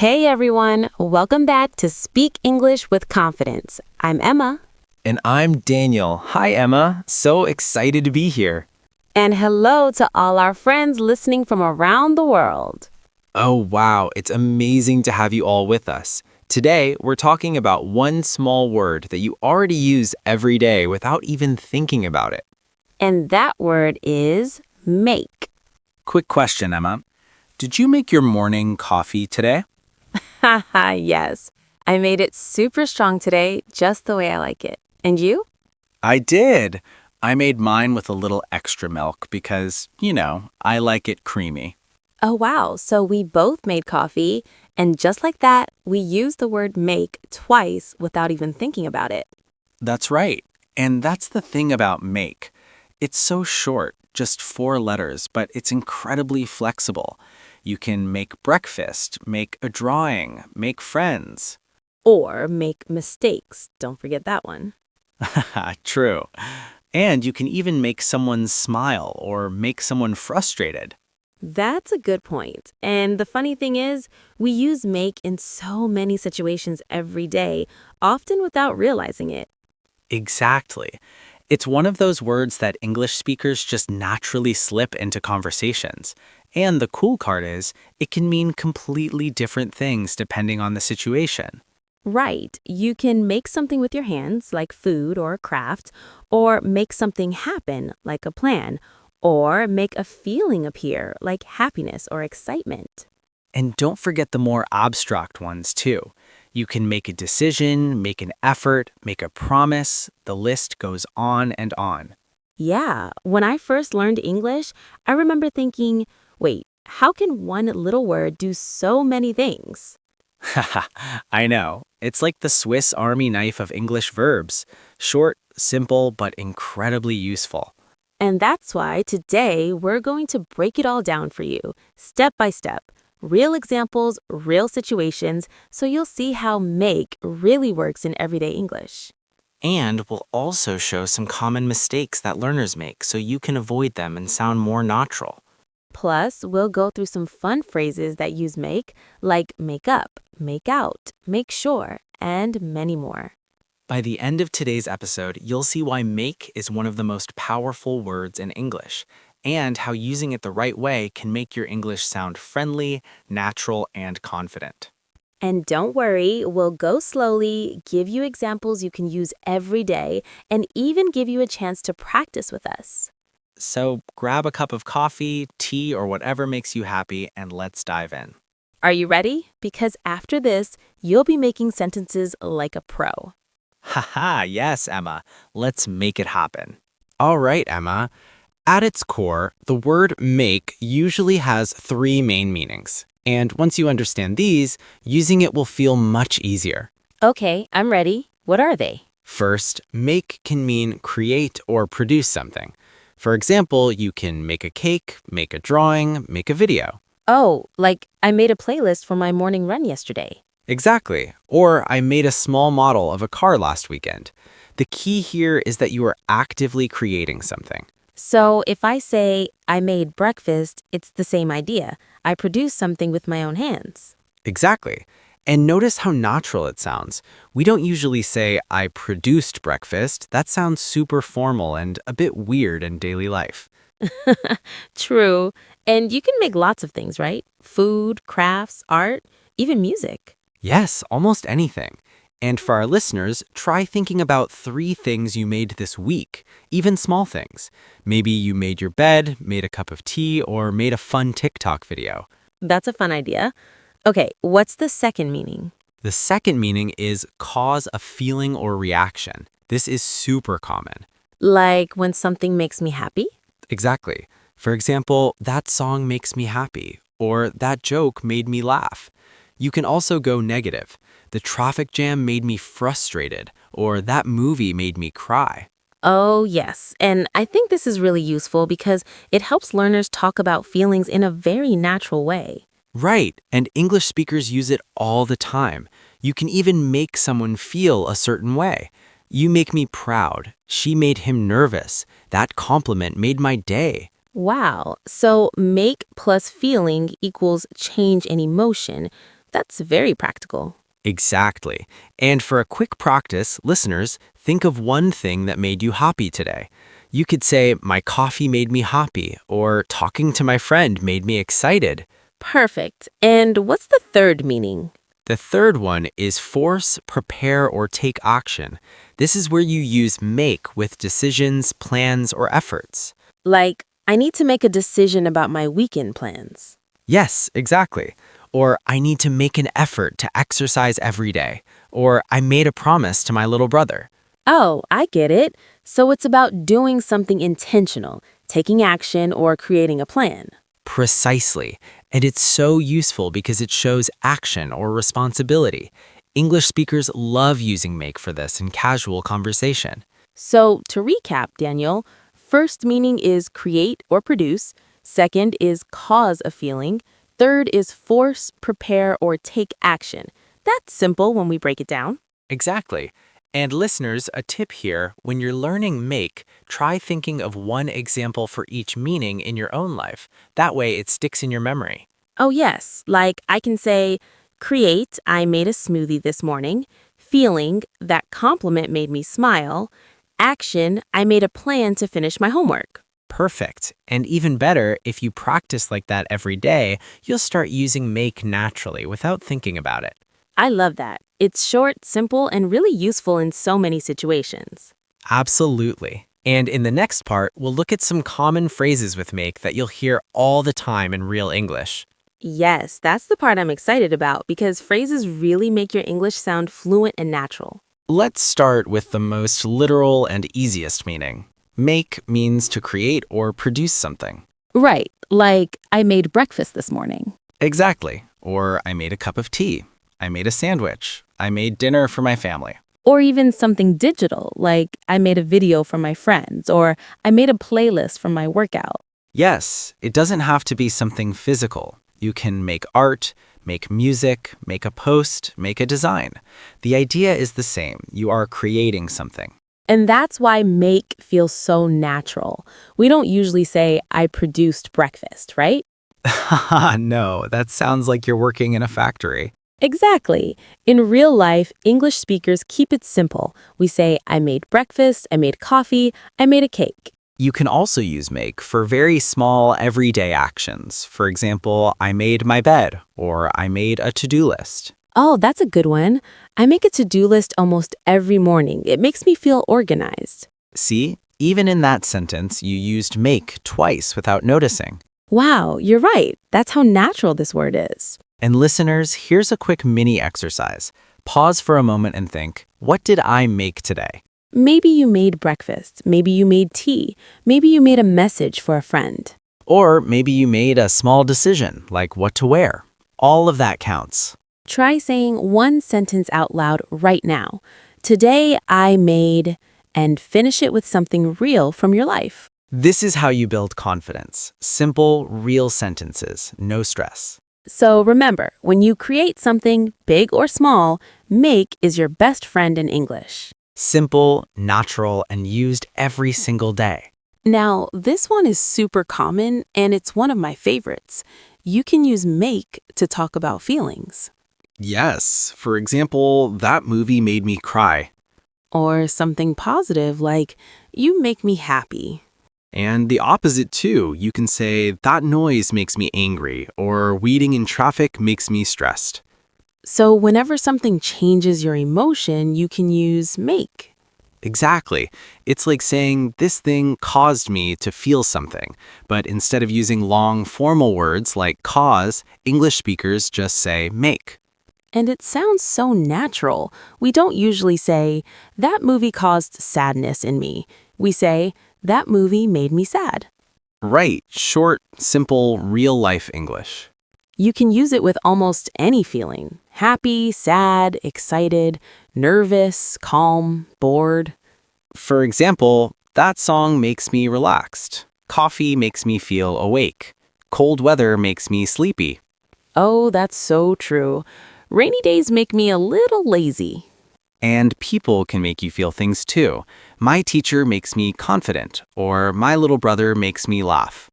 Hey everyone, welcome back to Speak English with Confidence. I'm Emma. And I'm Daniel. Hi, Emma. So excited to be here. And hello to all our friends listening from around the world. Oh, wow. It's amazing to have you all with us. Today, we're talking about one small word that you already use every day without even thinking about it. And that word is make. Quick question, Emma. Did you make your morning coffee today? Haha, yes. I made it super strong today, just the way I like it. And you? I did. I made mine with a little extra milk because, I like it creamy. Oh wow, so we both made coffee, and just like that, we used the word make twice without even thinking about it. That's right. And that's the thing about make. It's so short, just 4 letters, but it's incredibly flexible. You can make breakfast, make a drawing, make friends. Or make mistakes, don't forget that one. True. And you can even make someone smile or make someone frustrated. That's a good point. And the funny thing is, we use make in so many situations every day, often without realizing it. Exactly. It's one of those words that English speakers just naturally slip into conversations. And the cool part is, it can mean completely different things depending on the situation. Right, you can make something with your hands, like food or a craft, or make something happen, like a plan, or make a feeling appear, like happiness or excitement. And don't forget the more abstract ones, too. You can make a decision, make an effort, make a promise. The list goes on and on. Yeah, when I first learned English, I remember thinking, wait, how can one little word do so many things? Haha, I know. It's like the Swiss Army knife of English verbs. Short, simple, but incredibly useful. And that's why today we're going to break it all down for you, step by step. Real examples, real situations, so you'll see how make really works in everyday English. And we'll also show some common mistakes that learners make so you can avoid them and sound more natural. Plus, we'll go through some fun phrases that use like make up, make out, make sure, and many more. By the end of today's episode, you'll see why make is one of the most powerful words in English, and how using it the right way can make your English sound friendly, natural, and confident. And don't worry, we'll go slowly, give you examples you can use every day, and even give you a chance to practice with us. So grab a cup of coffee, tea, or whatever makes you happy, and let's dive in. Are you ready? Because after this, you'll be making sentences like a pro. Haha, yes, Emma. Let's make it happen. All right, Emma. At its core, the word make usually has 3 main meanings. And once you understand these, using it will feel much easier. Okay, I'm ready. What are they? First, make can mean create or produce something. For example, you can make a cake, make a drawing, make a video. Oh, like I made a playlist for my morning run yesterday. Exactly. Or I made a small model of a car last weekend. The key here is that you are actively creating something. So if I say I made breakfast, it's the same idea. I produced something with my own hands. Exactly. And notice how natural it sounds. We don't usually say, I produced breakfast. That sounds super formal and a bit weird in daily life. True. And you can make lots of things, right? Food, crafts, art, even music. Yes, almost anything. And for our listeners, try thinking about 3 things you made this week, even small things. Maybe you made your bed, made a cup of tea, or made a fun TikTok video. That's a fun idea. Okay, what's the second meaning? The second meaning is cause a feeling or reaction. This is super common. Like when something makes me happy? Exactly. For example, that song makes me happy, or that joke made me laugh. You can also go negative. The traffic jam made me frustrated, or that movie made me cry. Oh, yes. And I think this is really useful because it helps learners talk about feelings in a very natural way. Right, and English speakers use it all the time. You can even make someone feel a certain way. You make me proud. She made him nervous. That compliment made my day. Wow. So make plus feeling equals change in emotion, That's very practical. Exactly. And for a quick practice, listeners, think of one thing that made you happy today. You could say, my coffee made me happy, or talking to my friend made me excited. Perfect. And what's the third meaning? The third one is force, prepare, or take action. This is where you use make with decisions, plans, or efforts. Like, I need to make a decision about my weekend plans. Yes, exactly. Or I need to make an effort to exercise every day. Or I made a promise to my little brother. Oh, I get it. So it's about doing something intentional, taking action, or creating a plan. Precisely. And it's so useful because it shows action or responsibility. English speakers love using make for this in casual conversation. So, to recap, Daniel, first meaning is create or produce, second is cause a feeling, third is force, prepare, or take action. That's simple when we break it down. Exactly. And listeners, a tip here, when you're learning make, try thinking of one example for each meaning in your own life. That way it sticks in your memory. Oh, yes, like I can say, create, I made a smoothie this morning, feeling, that compliment made me smile, action, I made a plan to finish my homework. Perfect. And even better, if you practice like that every day, you'll start using make naturally without thinking about it. I love that. It's short, simple, and really useful in so many situations. Absolutely. And in the next part, we'll look at some common phrases with make that you'll hear all the time in real English. Yes, that's the part I'm excited about because phrases really make your English sound fluent and natural. Let's start with the most literal and easiest meaning. Make means to create or produce something. Right, like I made breakfast this morning. Exactly. Or I made a cup of tea. I made a sandwich. I made dinner for my family. Or even something digital, like I made a video for my friends, or I made a playlist for my workout. Yes, it doesn't have to be something physical. You can make art, make music, make a post, make a design. The idea is the same. You are creating something. And that's why make feels so natural. We don't usually say, I produced breakfast, right? Haha, no, that sounds like you're working in a factory. Exactly. In real life, English speakers keep it simple. We say, I made breakfast, I made coffee, I made a cake. You can also use make for very small, everyday actions. For example, I made my bed, or I made a to-do list. Oh, that's a good one. I make a to-do list almost every morning. It makes me feel organized. See, even in that sentence, you used make twice without noticing. Wow, you're right. That's how natural this word is. And listeners, here's a quick mini exercise. Pause for a moment and think, what did I make today? Maybe you made breakfast. Maybe you made tea. Maybe you made a message for a friend. Or maybe you made a small decision, like what to wear. All of that counts. Try saying one sentence out loud right now. Today I made, and finish it with something real from your life. This is how you build confidence. Simple, real sentences, no stress. So remember, when you create something, big or small, make is your best friend in English. Simple, natural, and used every single day. Now, this one is super common, and it's one of my favorites. You can use make to talk about feelings. Yes, for example, that movie made me cry. Or something positive like, you make me happy. And the opposite too. You can say, that noise makes me angry, or waiting in traffic makes me stressed. So whenever something changes your emotion, you can use make. Exactly. It's like saying, this thing caused me to feel something. But instead of using long formal words like cause, English speakers just say make. And it sounds so natural. We don't usually say, that movie caused sadness in me. We say, that movie made me sad. Right. Short, simple, real-life English. You can use it with almost any feeling. Happy, sad, excited, nervous, calm, bored. For example, that song makes me relaxed. Coffee makes me feel awake. Cold weather makes me sleepy. Oh, that's so true. Rainy days make me a little lazy. And people can make you feel things too. My teacher makes me confident, or my little brother makes me laugh.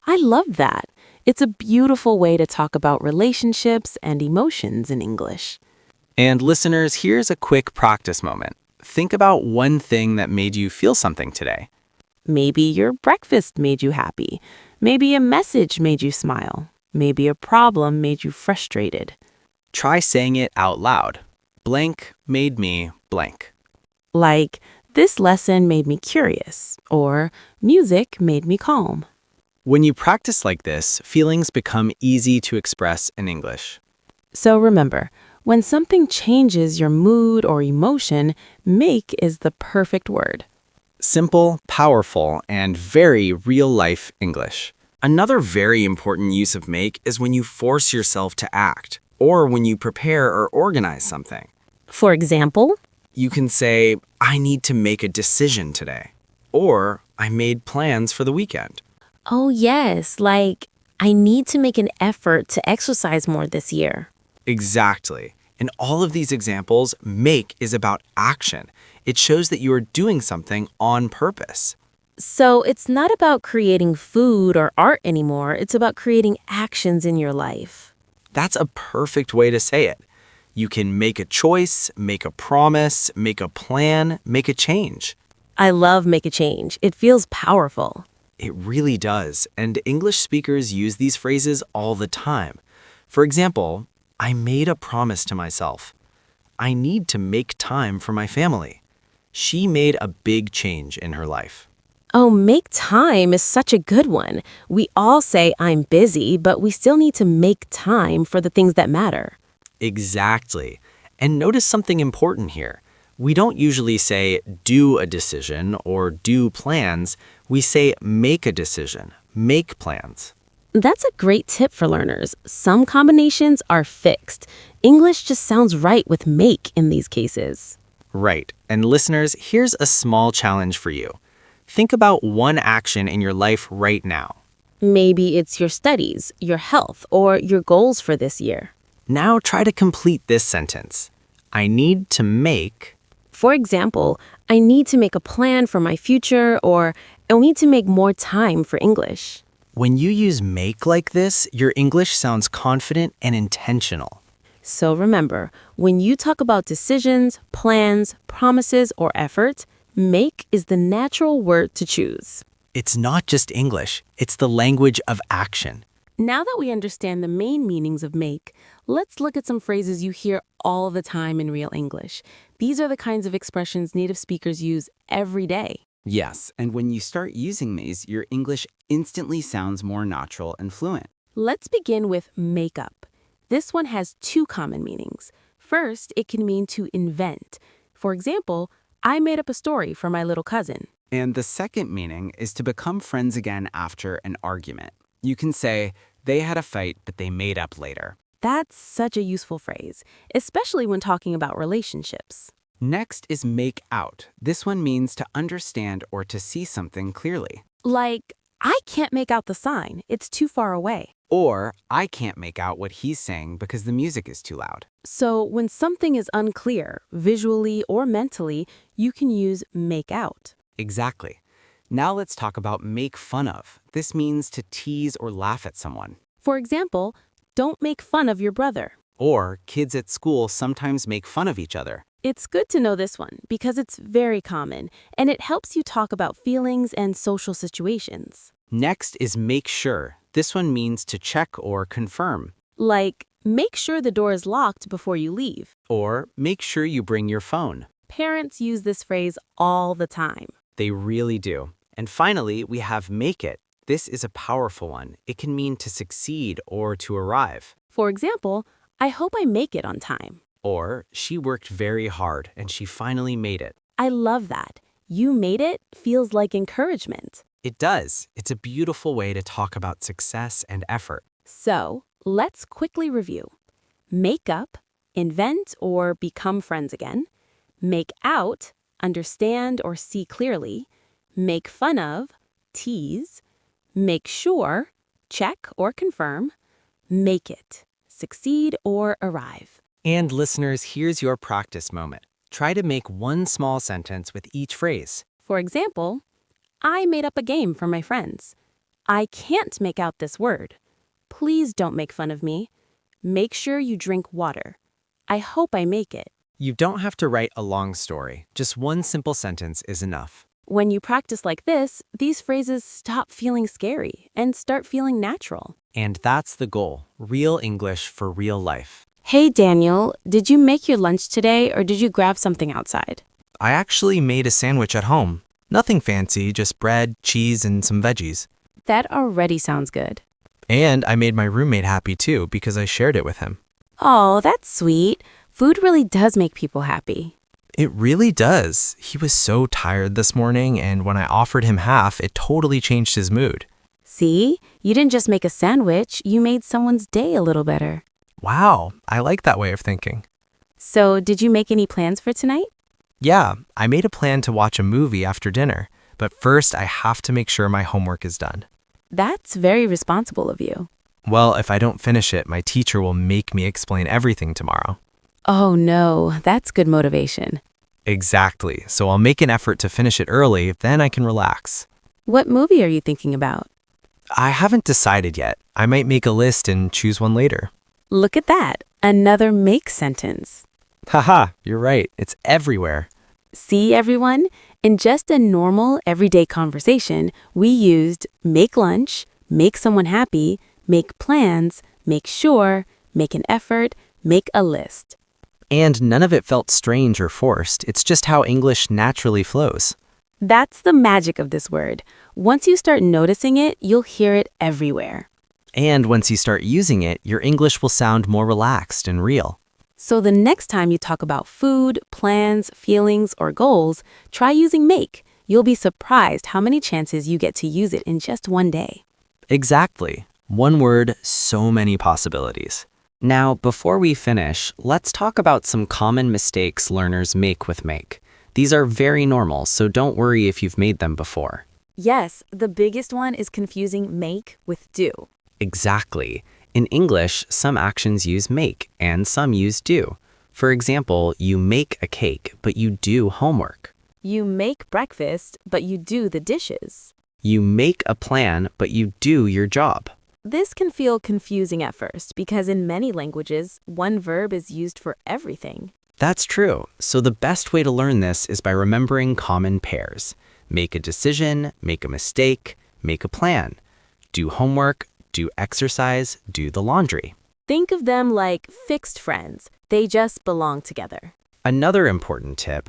I love that. It's a beautiful way to talk about relationships and emotions in English. And listeners, here's a quick practice moment. Think about one thing that made you feel something today. Maybe your breakfast made you happy. Maybe a message made you smile. Maybe a problem made you frustrated. Try saying it out loud. Blank made me blank. Like, this lesson made me curious, or music made me calm. When you practice like this, feelings become easy to express in English. So remember, when something changes your mood or emotion, make is the perfect word. Simple, powerful, and very real-life English. Another very important use of make is when you force yourself to act, or when you prepare or organize something. For example, You can say, I need to make a decision today, or I made plans for the weekend. oh yes, like, I need to make an effort to exercise more this year. Exactly. In all of these examples, make is about action. It shows that you are doing something on purpose. So it's not about creating food or art anymore, it's about creating actions in your life. That's a perfect way to say it. You can make a choice, make a promise, make a plan, make a change. I love make a change. It feels powerful. It really does, and English speakers use these phrases all the time. For example, I made a promise to myself. I need to make time for my family. She made a big change in her life. Oh, make time is such a good one. We all say I'm busy, but we still need to make time for the things that matter. Exactly. And notice something important here. We don't usually say do a decision or do plans. We say make a decision, make plans. That's a great tip for learners. Some combinations are fixed. English just sounds right with make in these cases. Right. And listeners, here's a small challenge for you. Think about one action in your life right now. Maybe it's your studies, your health, or your goals for this year. Now try to complete this sentence. I need to make. For example, I need to make a plan for my future, or I need to make more time for English. When you use make like this, your English sounds confident and intentional. So remember, when you talk about decisions, plans, promises, or efforts, make is the natural word to choose. It's not just English, it's the language of action. Now that we understand the main meanings of make, let's look at some phrases you hear all the time in real English. These are the kinds of expressions native speakers use every day. Yes, and when you start using these, your English instantly sounds more natural and fluent. Let's begin with make up. This one has two common meanings. First, it can mean to invent. For example, I made up a story for my little cousin. And the second meaning is to become friends again after an argument. You can say, they had a fight, but they made up later. That's such a useful phrase, especially when talking about relationships. Next is make out. This one means to understand or to see something clearly. Like, I can't make out the sign, it's too far away. Or, I can't make out what he's saying because the music is too loud. So when something is unclear, visually or mentally, you can use make out. Exactly. Now let's talk about make fun of. This means to tease or laugh at someone. For example, don't make fun of your brother. Or, kids at school sometimes make fun of each other. It's good to know this one because it's very common and it helps you talk about feelings and social situations. Next is make sure. This one means to check or confirm. Like, make sure the door is locked before you leave. Or, make sure you bring your phone. Parents use this phrase all the time. They really do. And finally, we have make it. This is a powerful one. It can mean to succeed or to arrive. For example, I hope I make it on time. Or, she worked very hard and she finally made it. I love that. You made it feels like encouragement. It does. It's a beautiful way to talk about success and effort. So, let's quickly review. Make up, invent or become friends again. Make out, understand or see clearly. Make fun of, tease. Make sure, check or confirm. Make it, succeed or arrive. And listeners, here's your practice moment. Try to make one small sentence with each phrase. For example, I made up a game for my friends. I can't make out this word. Please don't make fun of me. Make sure you drink water. I hope I make it. You don't have to write a long story. Just one simple sentence is enough. When you practice like this, these phrases stop feeling scary and start feeling natural. And that's the goal. Real English for real life. Hey, Daniel, did you make your lunch today or did you grab something outside? I actually made a sandwich at home. Nothing fancy, just bread, cheese, and some veggies. That already sounds good. And I made my roommate happy too because I shared it with him. Oh, that's sweet. Food really does make people happy. It really does. He was so tired this morning, and when I offered him half, it totally changed his mood. See? You didn't just make a sandwich, you made someone's day a little better. Wow, I like that way of thinking. So, did you make any plans for tonight? Yeah, I made a plan to watch a movie after dinner, but first I have to make sure my homework is done. That's very responsible of you. Well, if I don't finish it, my teacher will make me explain everything tomorrow. Oh no, that's good motivation. Exactly, so I'll make an effort to finish it early, then I can relax. What movie are you thinking about? I haven't decided yet. I might make a list and choose one later. Look at that, another make sentence. Haha, you're right. It's everywhere. See, everyone? In just a normal, everyday conversation, we used make lunch, make someone happy, make plans, make sure, make an effort, make a list. And none of it felt strange or forced. It's just how English naturally flows. That's the magic of this word. Once you start noticing it, you'll hear it everywhere. And once you start using it, your English will sound more relaxed and real. So the next time you talk about food, plans, feelings, or goals, try using make. You'll be surprised how many chances you get to use it in just one day. Exactly. One word, so many possibilities. Now, before we finish, let's talk about some common mistakes learners make with make. These are very normal, so don't worry if you've made them before. Yes, the biggest one is confusing make with do. Exactly. In English, some actions use make and some use do. For example, you make a cake, but you do homework. You make breakfast, but you do the dishes. You make a plan, but you do your job. This can feel confusing at first because in many languages, one verb is used for everything. That's true. So the best way to learn this is by remembering common pairs. Make a decision, make a mistake, make a plan. Do homework, do exercise, do the laundry. Think of them like fixed friends. They just belong together. Another important tip,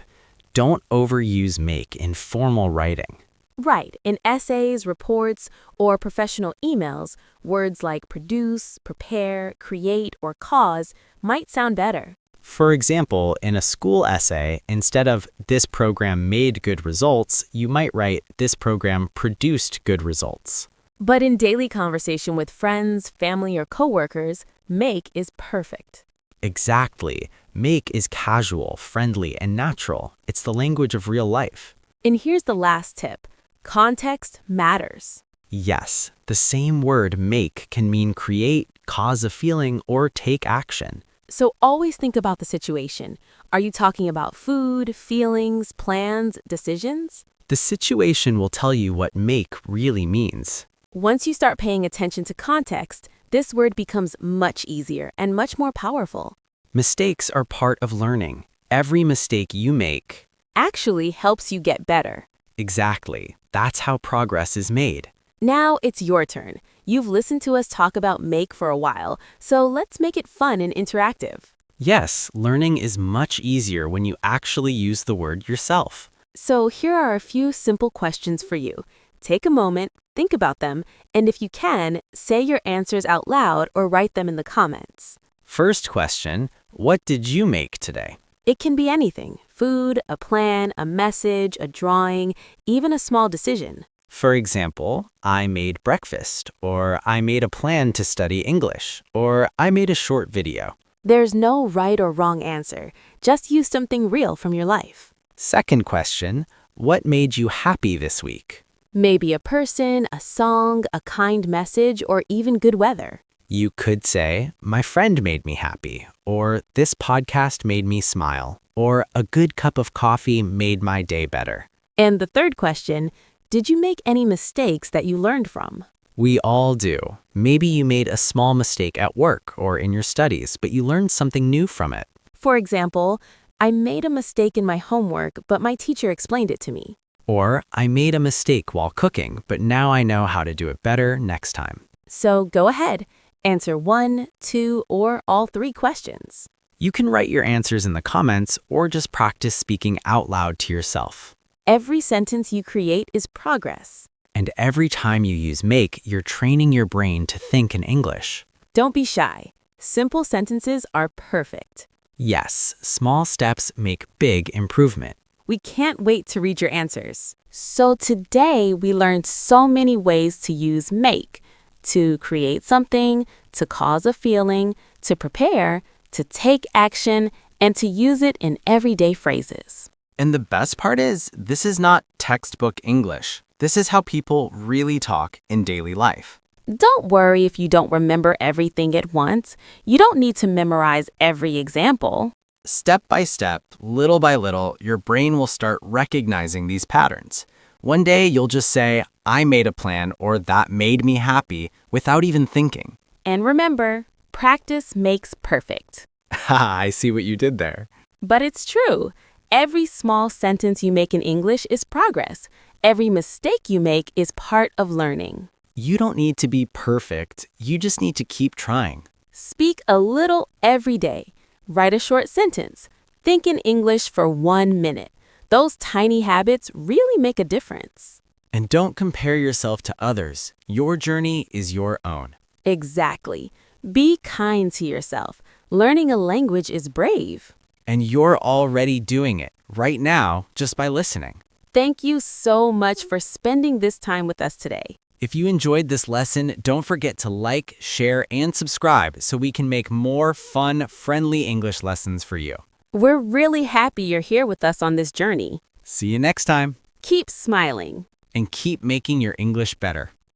don't overuse make in formal writing. Right, in essays, reports, or professional emails, words like produce, prepare, create, or cause might sound better. For example, in a school essay, instead of this program made good results, you might write this program produced good results. But in daily conversation with friends, family, or coworkers, make is perfect. Exactly. Make is casual, friendly, and natural. It's the language of real life. And here's the last tip. Context matters. Yes, the same word make can mean create, cause a feeling, or take action. So always think about the situation. Are you talking about food, feelings, plans, decisions? The situation will tell you what make really means. Once you start paying attention to context, this word becomes much easier and much more powerful. Mistakes are part of learning. Every mistake you make Actually helps you get better. Exactly. That's how progress is made. Now it's your turn. You've listened to us talk about make for a while, so let's make it fun and interactive. Yes, learning is much easier when you actually use the word yourself. So here are a few simple questions for you. Take a moment, think about them, and if you can, say your answers out loud or write them in the comments. First question, what did you make today? It can be anything: food, a plan, a message, a drawing, even a small decision. For example, I made breakfast, or I made a plan to study English, or I made a short video. There's no right or wrong answer. Just use something real from your life. Second question, what made you happy this week? Maybe a person, a song, a kind message, or even good weather. You could say, my friend made me happy, or this podcast made me smile, or a good cup of coffee made my day better. And the third question, did you make any mistakes that you learned from? We all do. Maybe you made a small mistake at work or in your studies, but you learned something new from it. For example, I made a mistake in my homework, but my teacher explained it to me. Or, I made a mistake while cooking, but now I know how to do it better next time. So go ahead, answer 1, 2, or all 3 questions. You can write your answers in the comments or just practice speaking out loud to yourself. Every sentence you create is progress. And every time you use make, you're training your brain to think in English. Don't be shy. Simple sentences are perfect. Yes, small steps make big improvement. We can't wait to read your answers. So today we learned so many ways to use make, to create something, to cause a feeling, to prepare, to take action, and to use it in everyday phrases. And the best part is, this is not textbook English. This is how people really talk in daily life. Don't worry if you don't remember everything at once. You don't need to memorize every example. Step by step, little by little, your brain will start recognizing these patterns. One day you'll just say, I made a plan, or that made me happy, without even thinking. And remember, practice makes perfect. Ha, I see what you did there. But it's true. Every small sentence you make in English is progress. Every mistake you make is part of learning. You don't need to be perfect. You just need to keep trying. Speak a little every day. Write a short sentence. Think in English for 1 minute. Those tiny habits really make a difference. And don't compare yourself to others. Your journey is your own. Exactly. Be kind to yourself. Learning a language is brave. And you're already doing it right now just by listening. Thank you so much for spending this time with us today. If you enjoyed this lesson, don't forget to like, share, and subscribe so we can make more fun, friendly English lessons for you. We're really happy you're here with us on this journey. See you next time. Keep smiling. And keep making your English better.